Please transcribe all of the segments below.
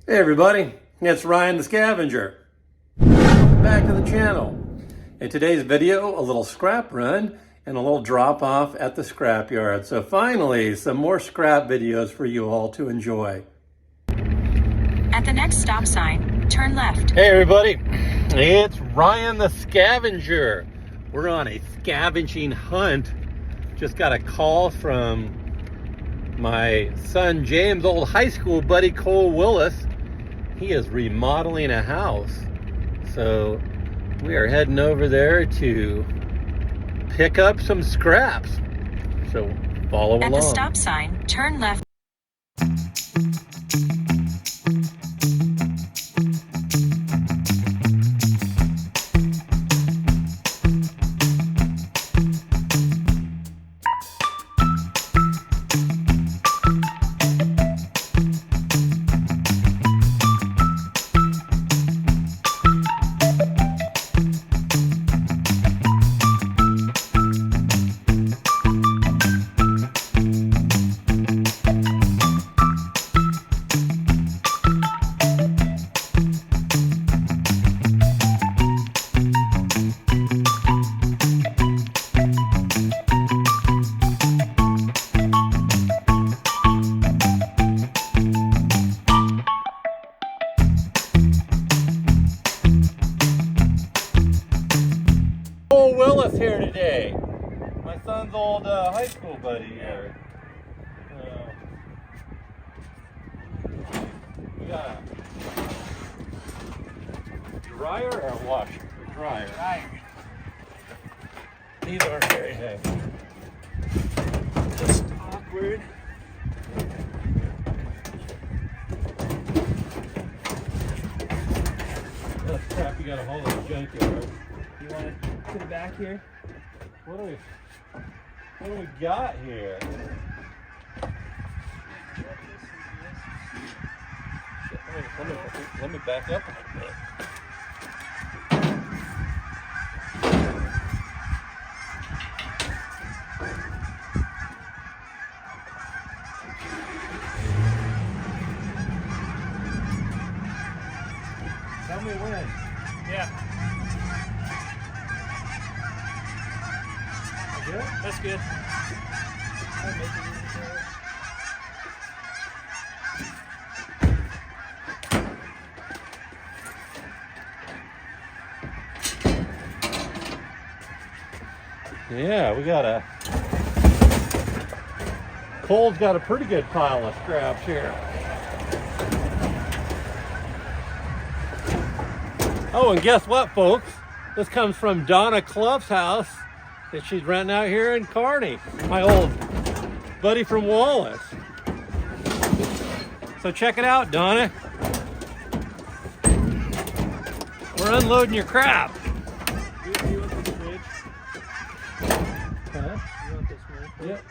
Hey everybody, it's Ryan the Scavenger. Welcome back to the channel. In today's video, a little scrap run and a little drop off at the scrapyard. So finally, some more scrap videos for you all to enjoy. At the next stop sign, turn left. Hey everybody, it's Ryan the Scavenger. We're on a scavenging hunt. Just got a call from my son James' old high school buddy Cole Willis. He is remodeling a house, so we are heading over there to pick up some scraps. So follow along. At the stop sign, turn left. Cole Willis here today. My son's old high school buddy here. We got a dryer or a washer? Dryer. These aren't very heavy. Just awkward. Oh crap, you got a hold of the junkyard. You want it to the back here? What do we got here? Let me back up a little bit. Tell me when. Yeah. Good? That's good. Yeah, we got a... Cole's got a pretty good pile of scraps here. Oh, and guess what, folks? This comes from Donna Clough's house that she's renting out here in Kearney. My old buddy from Wallace. So check it out, Donna. We're unloading your crap. You want this fridge? Huh? You want this fridge? Yep.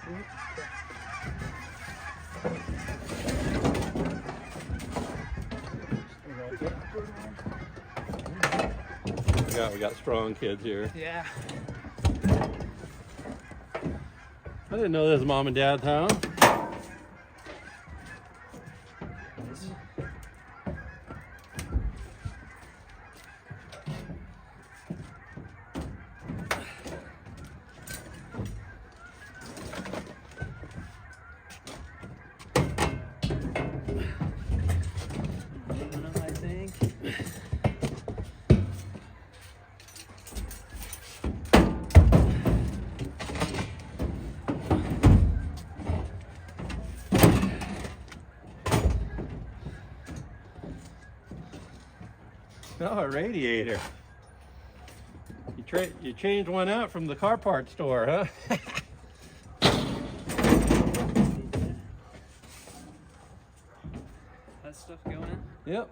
We got strong kids here. Yeah. I didn't know this was Mom and Dad's house. I think. Oh, a radiator. You changed one out from the car parts store, huh? That stuff going? Yep.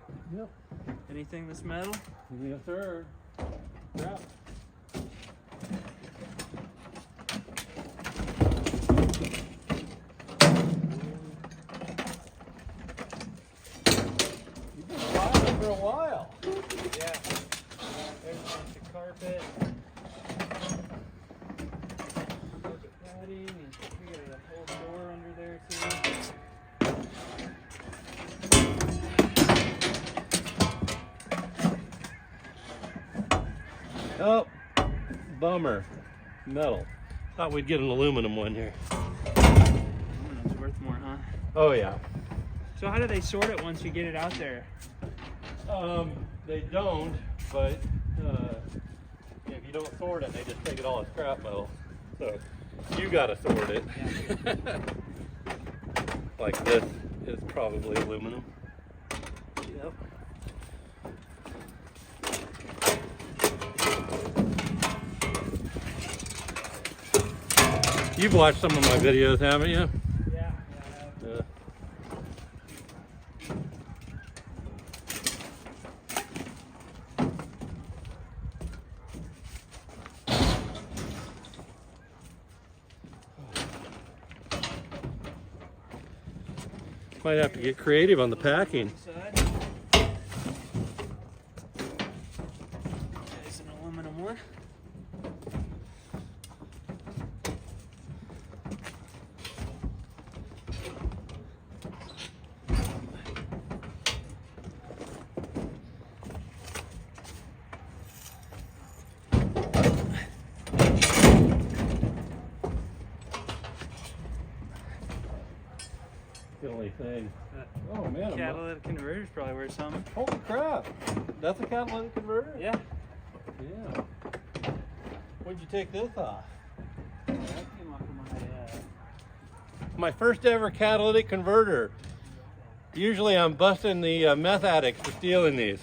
Anything that's metal? Yes, sir. Yeah. You've been filing for a while. Yeah. There's a bunch of carpet. Carpet padding, and we got a whole door under there too. Oh, bummer. Metal. Thought we'd get an aluminum one here. Aluminum's worth more, huh? Oh yeah. So how do they sort it once you get it out there? They don't, but if you don't sort it, they just take it all as scrap metal. So you gotta sort it. Yeah. Like this is probably aluminum. Yep. You've watched some of my videos, haven't you? Yeah. Yeah. Might have to get creative on the packing. There's an aluminum one. The only thing. Oh man, Catalytic converter's probably worth something. holy crap! That's a catalytic converter? Yeah. Yeah. When'd you take this off? That came off of My first ever catalytic converter. Usually I'm busting the meth addicts for stealing these.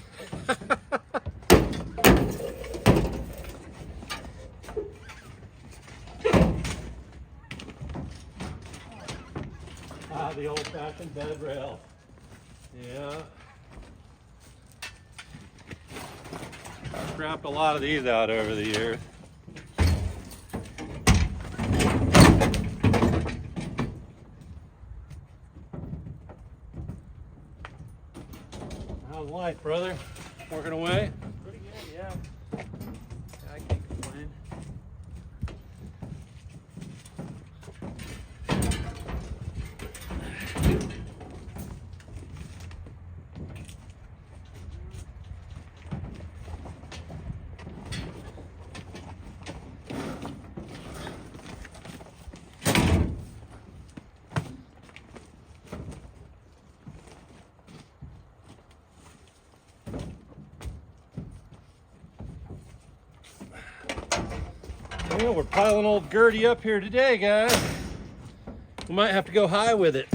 The old-fashioned bed rail. Yeah. Scrapped a lot of these out over the years. How's life, brother? Working away? Pretty good, yeah. I can't complain. Yeah, we're piling old Gertie up here today, guys. We might have to go high with it.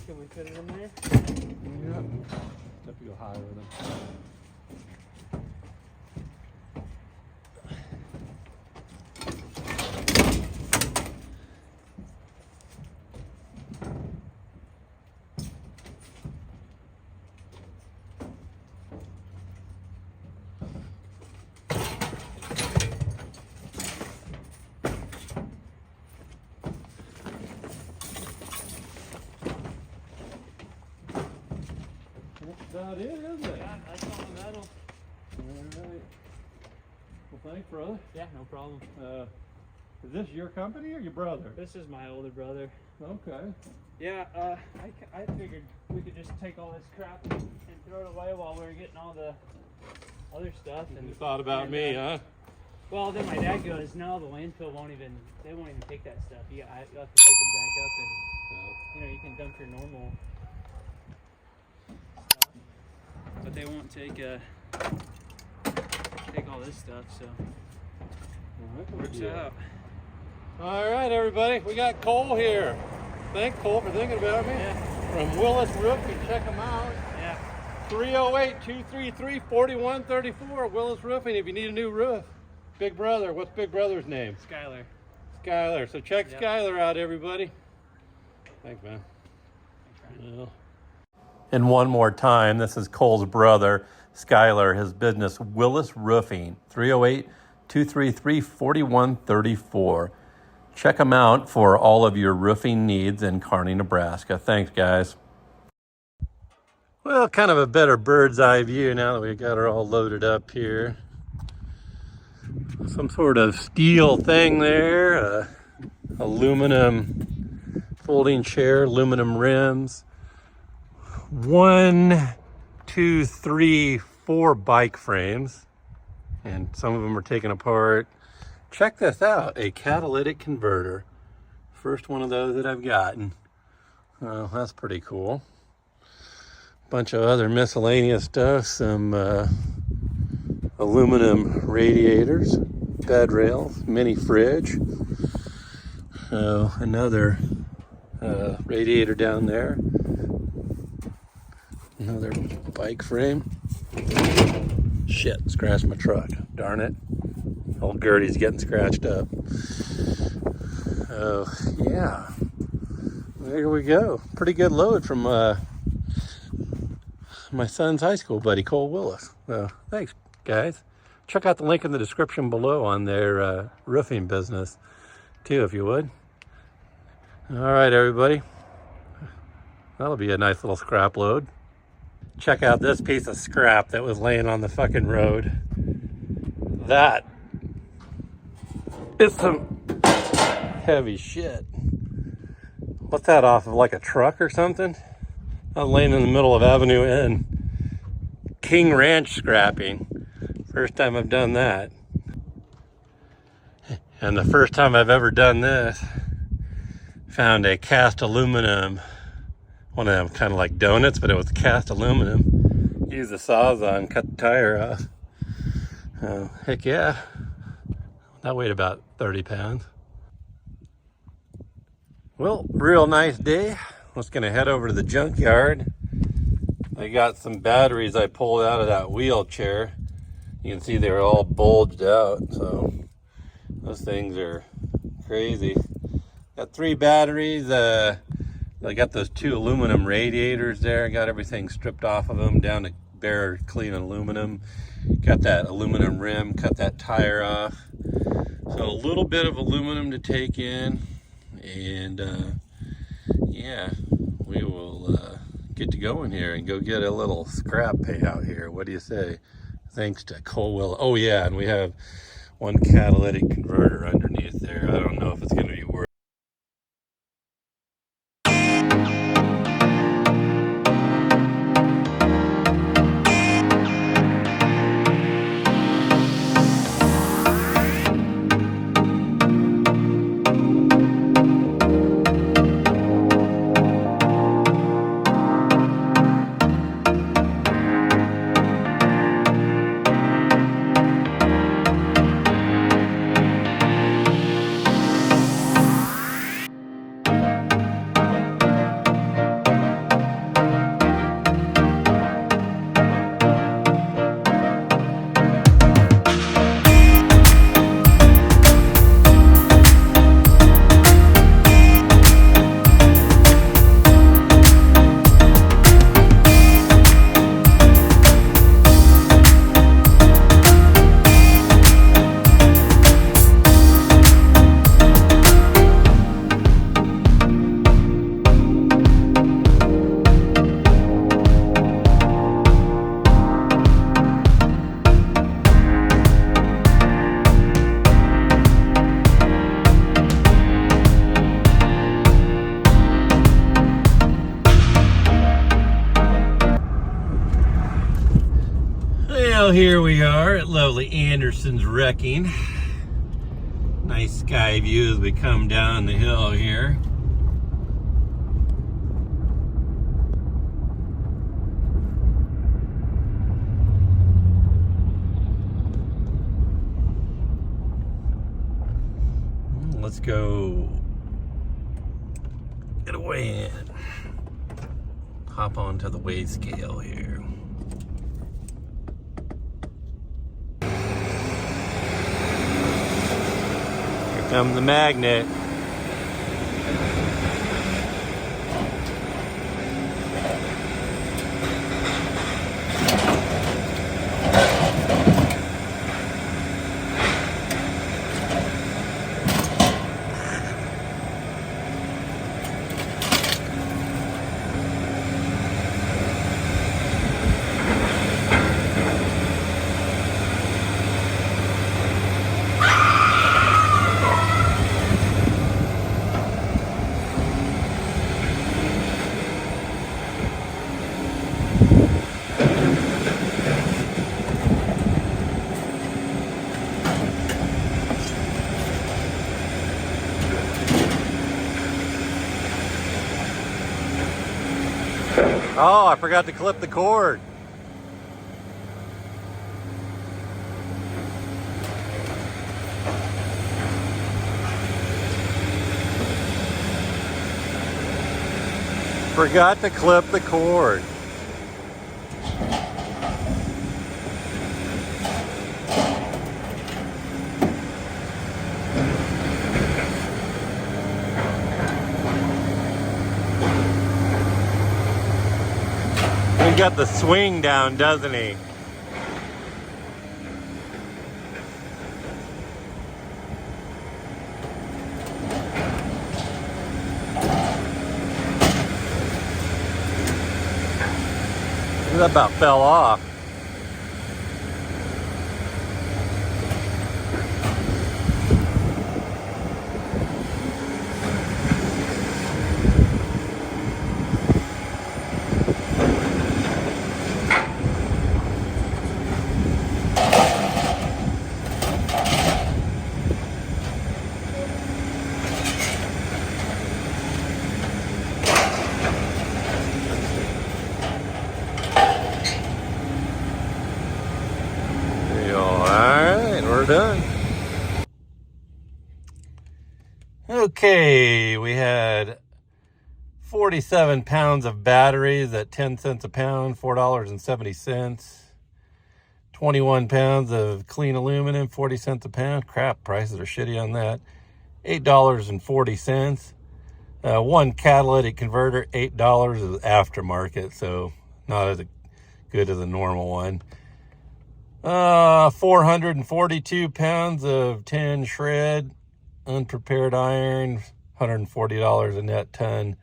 Can we put it in there? Yeah. Have to go high with them. That's about it, isn't it? Yeah, that's all the metal. All right. Well, thanks, brother. Yeah, no problem. Is this your company or your brother? This is my older brother. Okay. Yeah, I figured we could just take all this crap and throw it away while we were getting all the other stuff. And You thought about me, huh? Well, then my dad goes, no, the landfill won't even take that stuff. You'll have to pick it back up and, you can dump your normal stuff. But they won't take all this stuff, so it works out. All right, everybody. We got Cole here. Thanks, Cole, for thinking about me. Yeah. From Willis Roofing. Check him out. Yeah. 308-233-4134. Willis Roofing if you need a new roof. Big brother. What's Big Brother's name? Skyler. Skyler. So check Yep. Skyler out, everybody. Thanks, man. Thanks, Ryan. Yeah. And one more time, this is Cole's brother, Skyler, his business, Willis Roofing, 233-4134. Check them out for all of your roofing needs in Kearney, Nebraska. Thanks, guys. Well, kind of a better bird's eye view now that we got her all loaded up here. Some sort of steel thing there, aluminum folding chair, aluminum rims. 1, 2, 3, 4 bike frames, and some of them are taken apart. Check this out, a catalytic converter. First one of those that I've gotten. Oh, that's pretty cool. Bunch of other miscellaneous stuff, some aluminum radiators, bed rails, mini fridge. Another radiator down there. Another bike frame. Shit, scratched my truck. Darn it. Old Gertie's getting scratched up. Oh, yeah. There we go. Pretty good load from my son's high school buddy, Cole Willis. So, thanks, guys. Check out the link in the description below on their roofing business, too, if you would. All right, everybody. That'll be a nice little scrap load. Check out this piece of scrap that was laying on the fucking road. That is some heavy shit. What's that off of, like a truck or something? I was laying in the middle of Avenue N. King Ranch scrapping. First time I've done that. And the first time I've ever done this, found a cast aluminum, one of them kind of like donuts, but it was cast aluminum. Used the Sawzall, cut the tire off. Heck yeah. That weighed about 30 pounds. Well, real nice day. I'm just gonna head over to the junkyard. I got some batteries I pulled out of that wheelchair. You can see they're all bulged out, so those things are crazy. Got 3 batteries. I got those 2 aluminum radiators there. Got everything stripped off of them down to bare clean aluminum. Got that aluminum rim, cut that tire off. So a little bit of aluminum to take in, and yeah, we will get to going here and go get a little scrap payout here. What do you say? Thanks to Cole Willis. Oh yeah, and we have one catalytic converter underneath there. I don't know if it's going to be worth. Well, here we are at lovely Anderson's Wrecking. Nice sky view as we come down the hill here. Let's go get away and hop onto the weigh scale here. Here comes the magnet. Oh, I forgot to clip the cord. Forgot to clip the cord. He got the swing down, doesn't he? That about fell off. We're done. Okay, we had 47 pounds of batteries at 10 cents a pound, $4.70. 21 pounds of clean aluminum, 40 cents a pound. Crap, prices are shitty on that. $8.40. One catalytic converter, $8 is aftermarket, so not as good as a normal one. 442 pounds of tin shred, unprepared iron, $140 a net ton,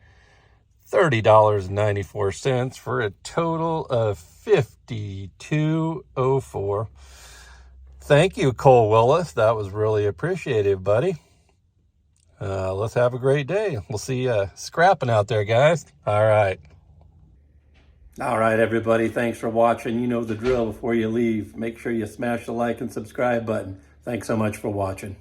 $30.94 for a total of $52.04. Thank you, Cole Willis. That was really appreciated, buddy. Let's have a great day. We'll see you scrapping out there, guys. All right. All right, everybody. Thanks for watching. You know the drill. Before you leave, make sure you smash the like and subscribe button. Thanks so much for watching.